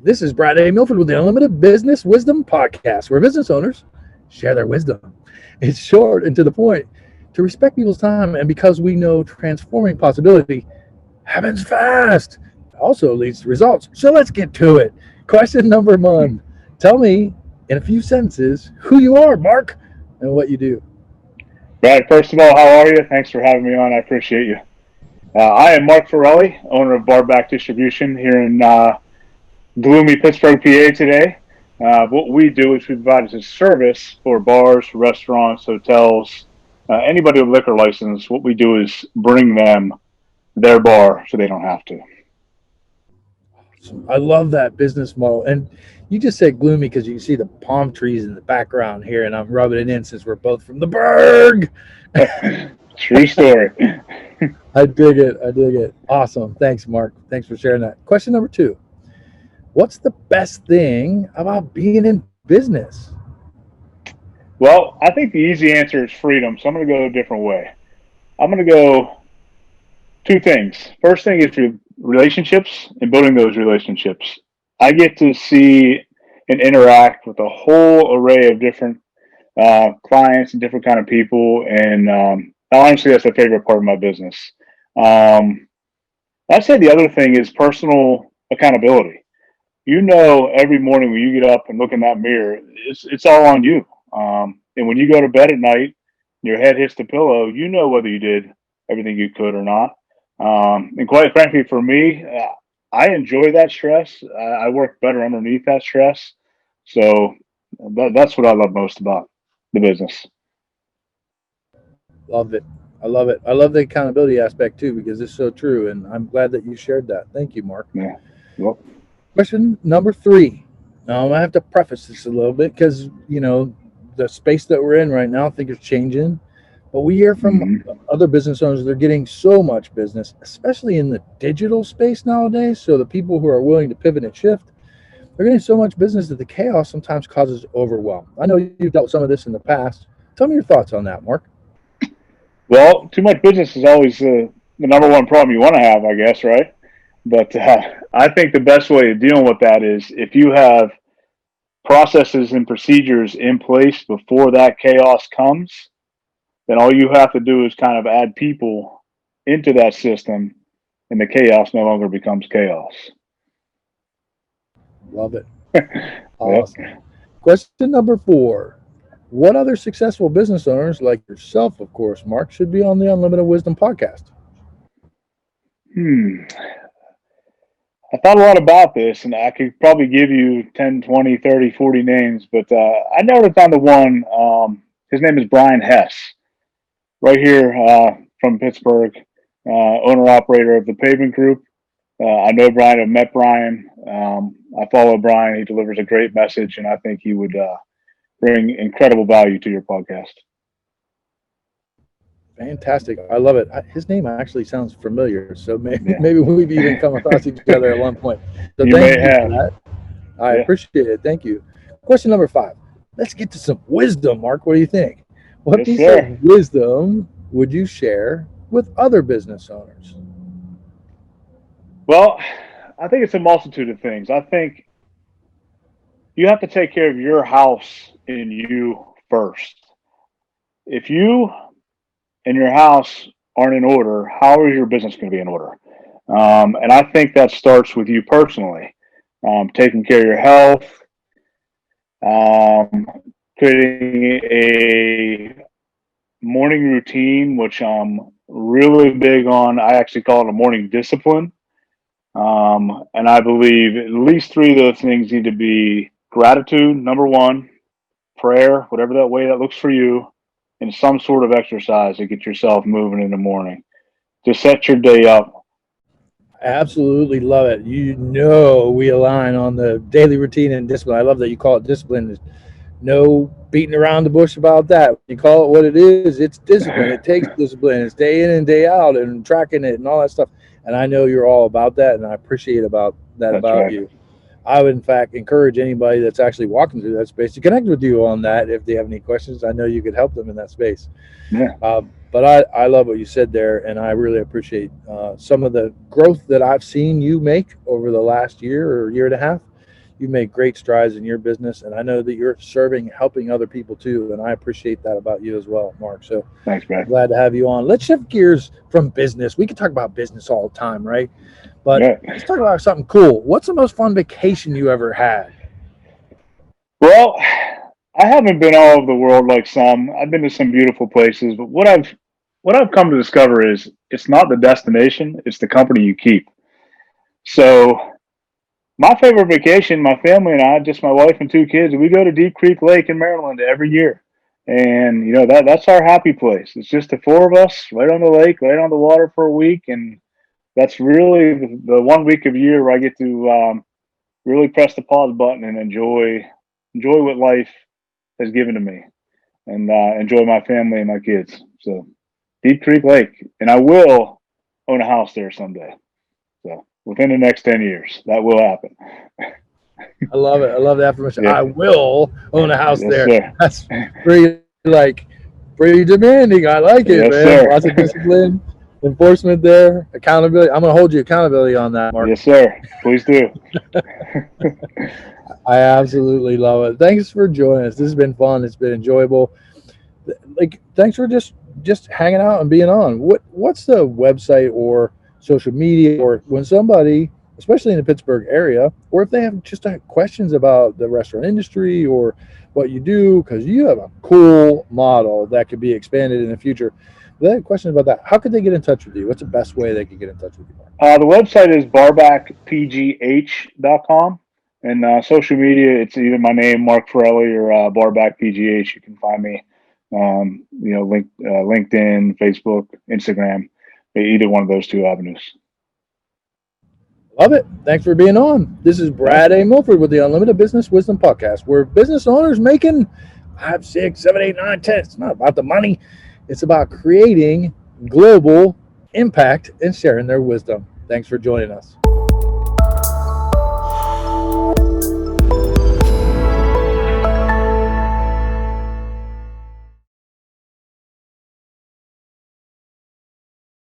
This is Brad A. Milford with the Unlimited Business Wisdom Podcast, where business owners share their wisdom. It's short and to the point, to respect people's time, and because we know transforming possibility happens fast, also leads to results. So let's get to it. Question number one. Tell me in a few sentences who you are, Mark, and what you do. Brad, first of all, how are you? Thanks for having me on. I appreciate you. I am Mark Ferrelli, owner of BarBack Distribution here in gloomy Pittsburgh, PA today. What we do is we provide a service for bars, restaurants, hotels, anybody with a liquor license. What we do is bring them their bar so they don't have to. I love that business model. And you just said gloomy because you can see the palm trees in the background here, and I'm rubbing it in since we're both from the Berg. True story. I dig it. I dig it. Awesome. Thanks, Mark. Thanks for sharing that. Question number two. What's the best thing about being in business? Well, I think the easy answer is freedom. So I'm going to go a different way. I'm going to go two things. First thing is relationships and building those relationships. I get to see and interact with a whole array of different clients and different kind of people. And honestly, that's my favorite part of my business. I'd say the other thing is personal accountability. Every morning when you get up and look in that mirror, it's all on you. And when you go to bed at night, your head hits the pillow, you know whether you did everything you could or not. And quite frankly, for me, I enjoy that stress. I work better underneath that stress. So that's what I love most about the business. Love it. I love it. I love the accountability aspect too, because it's so true. And I'm glad that you shared that. Thank you, Mark. Yeah. Well, question number three. I have to preface this a little bit because, the space that we're in right now, I think is changing. But we hear from other business owners, they're getting so much business, especially in the digital space nowadays. So the people who are willing to pivot and shift, they're getting so much business that the chaos sometimes causes overwhelm. I know you've dealt with some of this in the past. Tell me your thoughts on that, Mark. Well, too much business is always the number one problem you want to have, I guess, right? But I think the best way of dealing with that is if you have processes and procedures in place before that chaos comes, then all you have to do is kind of add people into that system, and the chaos no longer becomes chaos. Love it. Awesome. Yep. Question number four. What other successful business owners, like yourself, of course, Mark, should be on the Unlimited Wisdom podcast? I thought a lot about this, and I could probably give you 10, 20, 30, 40 names, but I narrowed it down to one. His name is Brian Hess, right here from Pittsburgh, owner-operator of the Pavement Group. I know Brian. I've met Brian. I follow Brian. He delivers a great message, and I think he would bring incredible value to your podcast. Fantastic. I love it. His name actually sounds familiar, so maybe we've even come across each other at one point. So thank you for that. I appreciate it. Thank you. Question number five. Let's get to some wisdom, Mark. What do you think? What piece of wisdom would you share with other business owners? Well, I think it's a multitude of things. I think you have to take care of your house and you first. If you and your house aren't in order, how is your business going to be in order? And I think that starts with you personally, taking care of your health, creating a morning routine, which I'm really big on. I actually call it a morning discipline. And I believe at least three of those things need to be gratitude, number one, prayer, whatever that way that looks for you, and some sort of exercise to get yourself moving in the morning to set your day up. Absolutely love it. We align on the daily routine and discipline. I love that you call it discipline. There's no beating around the bush about that. You call it what it is. It's discipline. It takes discipline. It's day in and day out and tracking it and all that stuff. And I know you're all about that, and I appreciate about that. That's about right. You. I would, in fact, encourage anybody that's actually walking through that space to connect with you on that if they have any questions. I know you could help them in that space. Yeah. But I love what you said there, and I really appreciate some of the growth that I've seen you make over the last year or year and a half. You've made great strides in your business, and I know that you're serving, helping other people too, and I appreciate that about you as well, Mark. So Thanks, Brad. glad to have you on. Let's shift gears from business. We can talk about business all the time, right? But Yeah. let's talk about something cool. What's the most fun vacation you ever had? Well, I haven't been all over the world like some. I've been to some beautiful places, but what I've come to discover is it's not the destination, it's the company you keep. So my favorite vacation, my family and I, just my wife and two kids, we go to Deep Creek Lake in Maryland every year. And that's our happy place. It's just the four of us right on the lake, right on the water for a week, and that's really the 1 week of year where I get to really press the pause button and enjoy what life has given to me, and enjoy my family and my kids. So Deep Creek Lake, and I will own a house there someday. So within the next 10 years, that will happen. I love it. I love the affirmation. Yeah. I will own a house Yes, there. sir. That's pretty demanding. I like it, Yes, man. sir. Lots of discipline, enforcement there, accountability. I'm going to hold you accountability on that, Mark. Yes, sir. Please do. I absolutely love it. Thanks for joining us. This has been fun. It's been enjoyable. Thanks for just hanging out and being on. What's the website or social media, or when somebody, especially in the Pittsburgh area, or if they have just questions about the restaurant industry or what you do, because you have a cool model that could be expanded in the future. If they have questions about that, how could they get in touch with you? What's the best way they could get in touch with you, Mark? The website is barbackpgh.com. And social media, it's either my name, Mark Ferrelli, or BarBack PGH. You can find me, LinkedIn, Facebook, Instagram, either one of those two avenues. Love it. Thanks for being on. This is Brad A. Milford with the Unlimited Business Wisdom Podcast, where business owners making 5, 6, 7, 8, 9, 10. It's not about the money. It's about creating global impact and sharing their wisdom. Thanks for joining us.